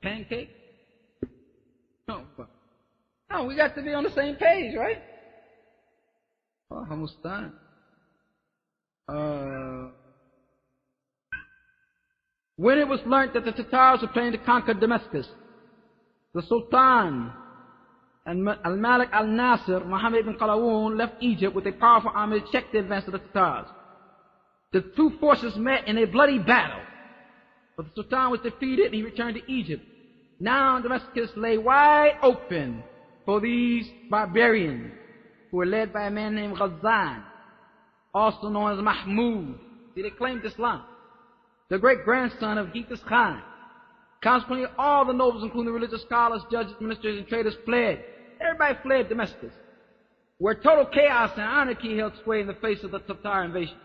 pancake? No, we got to be on the same page, right? Oh, almost done. When it was learnt that the Tatars were planning to conquer Damascus, the Sultan Al-Malik al-Nasir, Muhammad ibn Qalawun, left Egypt with a powerful army to check the advance of the Tatars. The two forces met in a bloody battle, but the Sultan was defeated and he returned to Egypt. Now Damascus lay wide open for these barbarians who were led by a man named Ghazan, also known as Mahmud. See, they claimed Islam. The great-grandson of Genghis Khan. Consequently, all the nobles, including religious scholars, judges, ministers, and traders, fled. Everybody fled Damascus, where total chaos and anarchy held sway in the face of the Tatar invasion.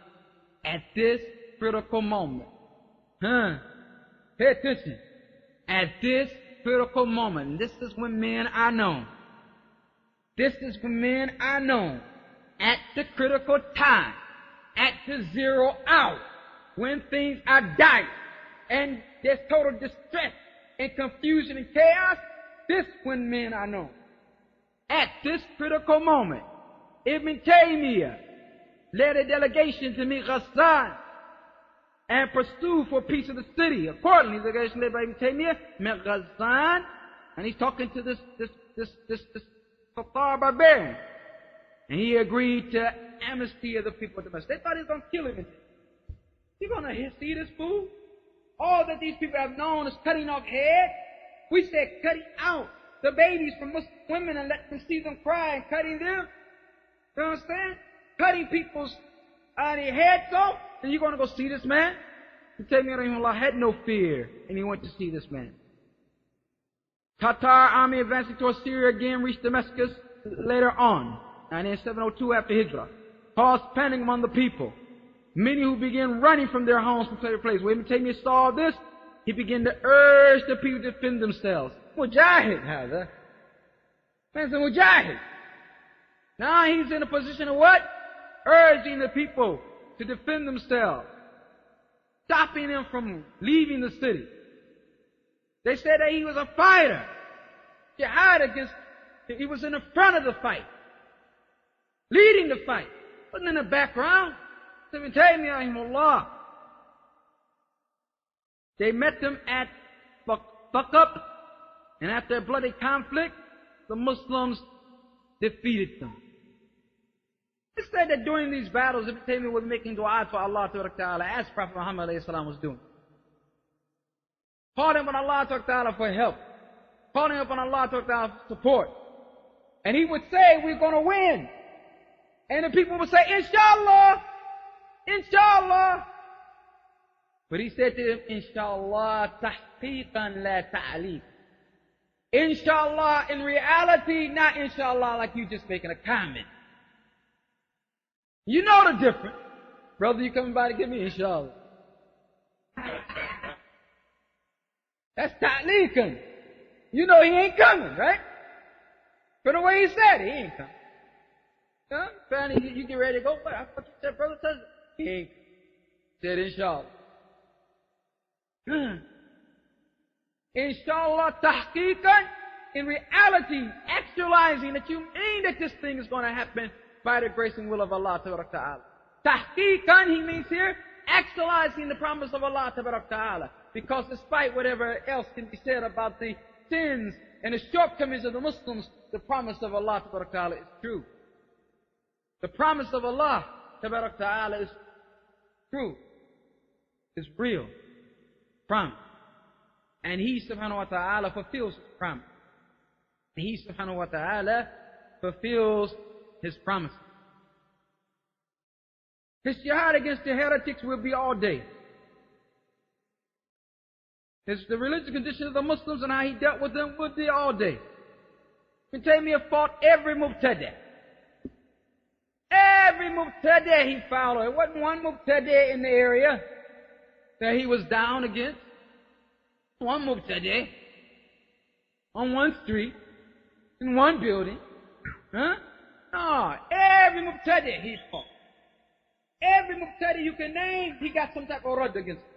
At this critical moment, pay attention. At this critical moment, and this is when men are known. This is when men are known. At the critical time, at the zero hour, when things are dire, and there's total distress and confusion and chaos, this when men are known. At this critical moment, Ibn Taymiyyah led a delegation to meet Ghazan and pursue for peace of the city. Accordingly, the delegation led by Ibn Taymiyyah met Ghazan, and he's talking to this Tatar barbarian. And he agreed to amnesty of the people of Damascus. They thought he was going to kill him. You going to see this fool? All that these people have known is cutting off heads. We said cutting out the babies from Muslim women and let them see them cry and cutting them. You understand? Cutting people's their heads off. And you're going to go see this man? You tell me, Allah had no fear, and he went to see this man. Tatar army advancing towards Syria again reached Damascus later on, and in 702 after Hijrah, caused panic among the people. Many who began running from their homes from place to place. When Ibn Taymiyyah saw this, he began to urge the people to defend themselves. Mujahid, هذا. Man's a mujahid. Now he's in a position of what? Urging the people to defend themselves, stopping them from leaving the city. They said that he was a fighter. Jihad against, he was in the front of the fight, leading the fight. Wasn't in the background. Ibn Taymiyyah, rahimahullah. They met them at Thaqab, and after a bloody conflict, the Muslims defeated them. It said that during these battles, Ibn Taymiyyah was making dua to Allah Ta'ala, as Prophet Muhammad was doing. Calling upon Allah Ta'ala for help. Calling upon Allah Ta'ala for support. And he would say, we're going to win. And the people would say, Inshallah, Inshallah. But he said to them, Inshallah tahqiqan la ta'aleef. Inshallah in reality, not Inshallah like you just making a comment. You know the difference. Brother, you coming by to give me Inshallah. That's ta'leekan. You know he ain't coming, right? From the way he said it, he ain't coming. Huh? Fanny, you get ready to go. What? I thought you said, brother, says he ain't said Inshallah. Inshallah tahqiqan, in reality, actualizing that you mean that this thing is going to happen by the grace and will of Allah Ta'ala. Tahqiqan, he means here, actualizing the promise of Allah Ta'ala. Because despite whatever else can be said about the sins and the shortcomings of the Muslims, the promise of Allah Ta'ala is true. The promise of Allah Ta'ala is true. It's real. Promise. And He subhanahu wa ta'ala fulfills His promise. And He subhanahu wa ta'ala fulfills His promise. His jihad against the heretics will be all day. The religious condition of the Muslims and how he dealt with them would be all day. Ibn Taymiyyah fought every mubtadi'. Every mubtadi' he followed. There wasn't one mubtadi' in the area that he was down against. One mubtadi' on one street, in one building. Huh? No, every mubtadi' he fought. Every mubtadi' you can name, he got some type of radd against him.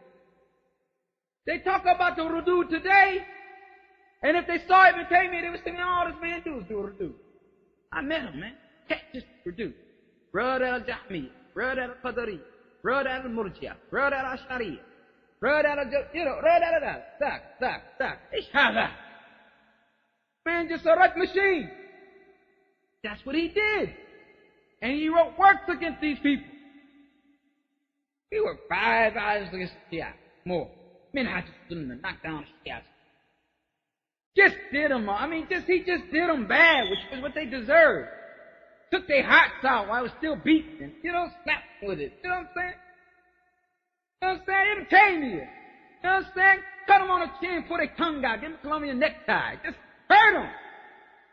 They talk about the rudu today. And if they saw Ibn Taymiyyah, they would say, all this man do is do what he do. I met him, man. Can't just produce. Brother al-Jahmiyyah, brother al-Qadariyah, brother al-Murji'ah, brother al-Ash'ariyah, brother al-Ish hada. Man, just a right machine. That's what he did. And he wrote works against these people. He wrote 5 volumes against Shia. More. Minhaj al-Sunnah, knock down Shia. Just did them. He just did them bad, which was what they deserved. Took their hearts out while I was still beating them. Slapped with it. You know what I'm saying? You know what I'm saying? Entertain you. You know what I'm saying? Cut them on the chin, pull their tongue out, give them a Colombian necktie. Just hurt them.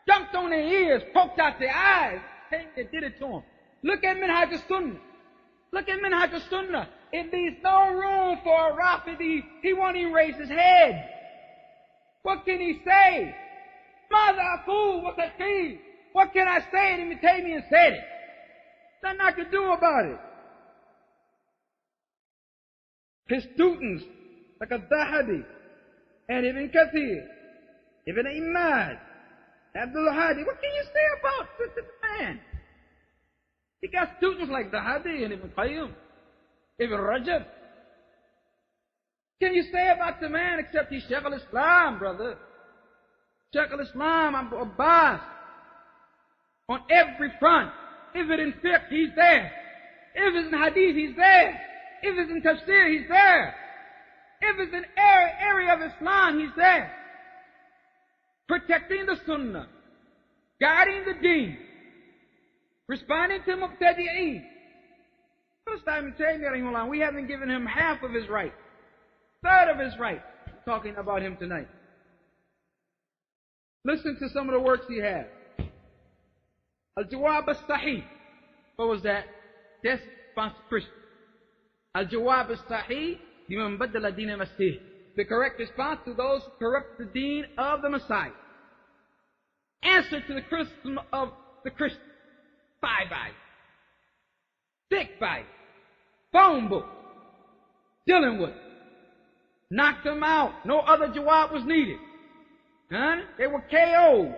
Jumped on their ears, poked out their eyes. They did it to them. Look at Minhaj al-Sunnah. Look at Minhaj al-Sunnah. It leaves no room for a Rafidi. He won't even raise his head. What can he say? Mother Aqul, what's that thing? What can I say? And Ibn Taymiyyah said it. Nothing I can do about it. His students, like al-Dahabi, and Ibn Kathir, Ibn Imad, Abdul Hadi, what can you say about the man? He got students like Dahabi and Ibn Qayyim, Ibn Rajab. Can you say about the man except he's Sheikh-Ul-Islam, brother? Sheikh-Ul-Islam, Abu Uwais. On every front. If it's in fiqh, he's there. If it's in hadith, he's there. If it's in tafsir, he's there. If it's in area of Islam, he's there. Protecting the sunnah. Guiding the deen. Responding to mubtadi'een. We haven't given him half of his right. Third of his right. We're talking about him tonight. Listen to some of the works he had. Al-Jawab al-Sahih. What was that? That's response to Christians. Al-Jawab al-Sahih, liman baddala deen al-Masih. The correct response to those who corrupt the deen of the Messiah. Answer to the criticism of the Christians. 5 volumes. 6 volumes. Phone book. Dealing with it. Knocked them out. No other jawab was needed. Huh? They were KO'd.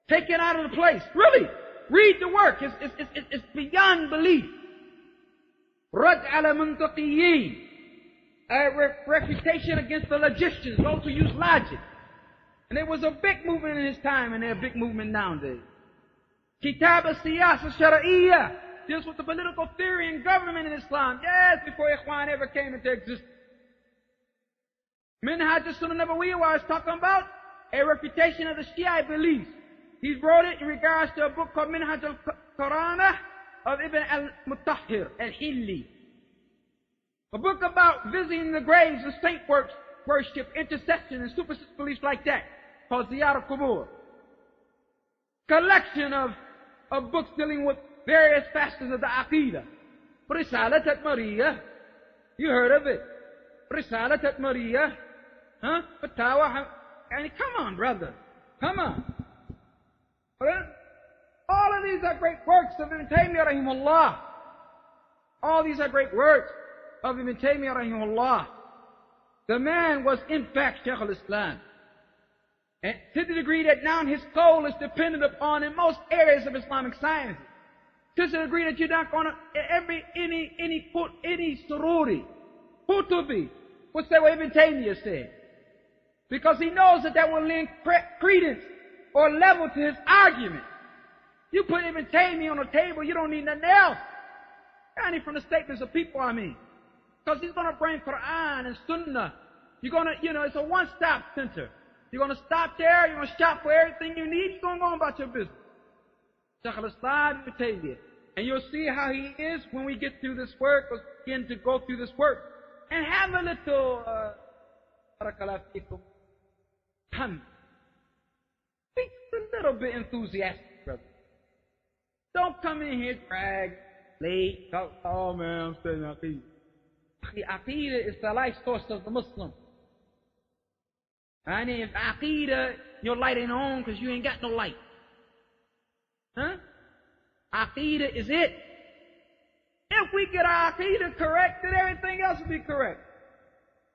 Taken out of the place. Really. Read the work. It's beyond belief. Rad ala muntaqiyyin. A refutation against the logicians, those who use logic. And there was a big movement in his time, and there's a big movement nowadays. Kitab al-Siyasa al-Shar'iyyah deals with the political theory and government in Islam. Yes, before Ikhwan ever came into existence. Minhaj al-Sunnah Nabawiyyah, what I was talking about, a refutation of the Shia beliefs. He wrote it in regards to a book called Minhaj al-Karamah of Ibn al-Mutahhir al-Hilli. A book about visiting the graves of saint worship, intercession, and superstitious beliefs like that, called Ziyar al-Qubur. Collection of books dealing with various facets of the Aqidah. Risalat al-Mariyah. You heard of it. Risalat al-Mariyah. Huh? Fatawa. Come on, brother. Come on. All of these are great works of Ibn Taymiyyah rahimahullah. All these are great works of Ibn Taymiyyah rahimahullah. The man was in fact Sheikh-Ul-Islam. And to the degree that now his soul is dependent upon in most areas of Islamic science. To the degree that you're not going to, any sururi, Hutubi, would say what Ibn Taymiyyah said. Because he knows that will lend credence or level to his argument. You put Ibn Taymiyyah on the table, you don't need nothing else. Only from the statements of people, Because he's going to bring Quran and Sunnah. You're going to, it's a one-stop center. You're going to stop there, you're going to shop for everything you need, you're going to go on about your business. Sheikh-Ul-Islam Ibn Taymiyyah. And you'll see how he is when we get through this work, or begin to go through this work. And have a little, be a little bit enthusiastic, brother. Don't come in here, drag, late, talk, oh man, I'm studying Aqidah. Aqidah is the life source of the Muslim. And if Aqidah, your light ain't on because you ain't got no light. Huh? Aqidah is it. If we get our Aqidah correct, then everything else will be correct.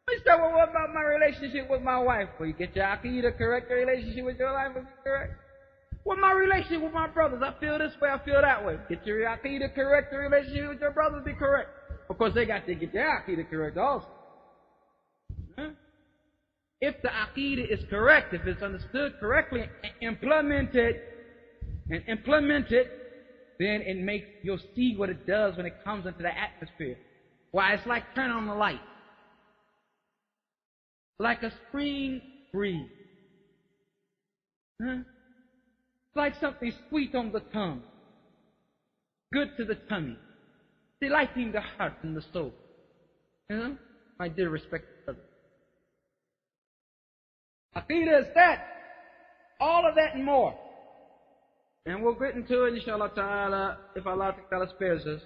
We start with what about my relationship with my wife? Well, you get your Aqidah correct, your relationship with your wife will be correct. What my relationship with my brothers? I feel this way, I feel that way. Get your Aqidah correct, your relationship with your brothers be correct. Of course, they got to get their Aqidah correct also. Huh? If the Aqidah is correct, if it's understood correctly and implemented, then it makes, you'll see what it does when it comes into the atmosphere. Why, it's like turning on the light. Like a spring breeze. Huh? It's like something sweet on the tongue, good to the tummy, delighting the heart and the soul. You know, my dear respected brothers. Aqidah is that, all of that and more. And we'll get into it, inshallah ta'ala, if Allah ta'ala spares us.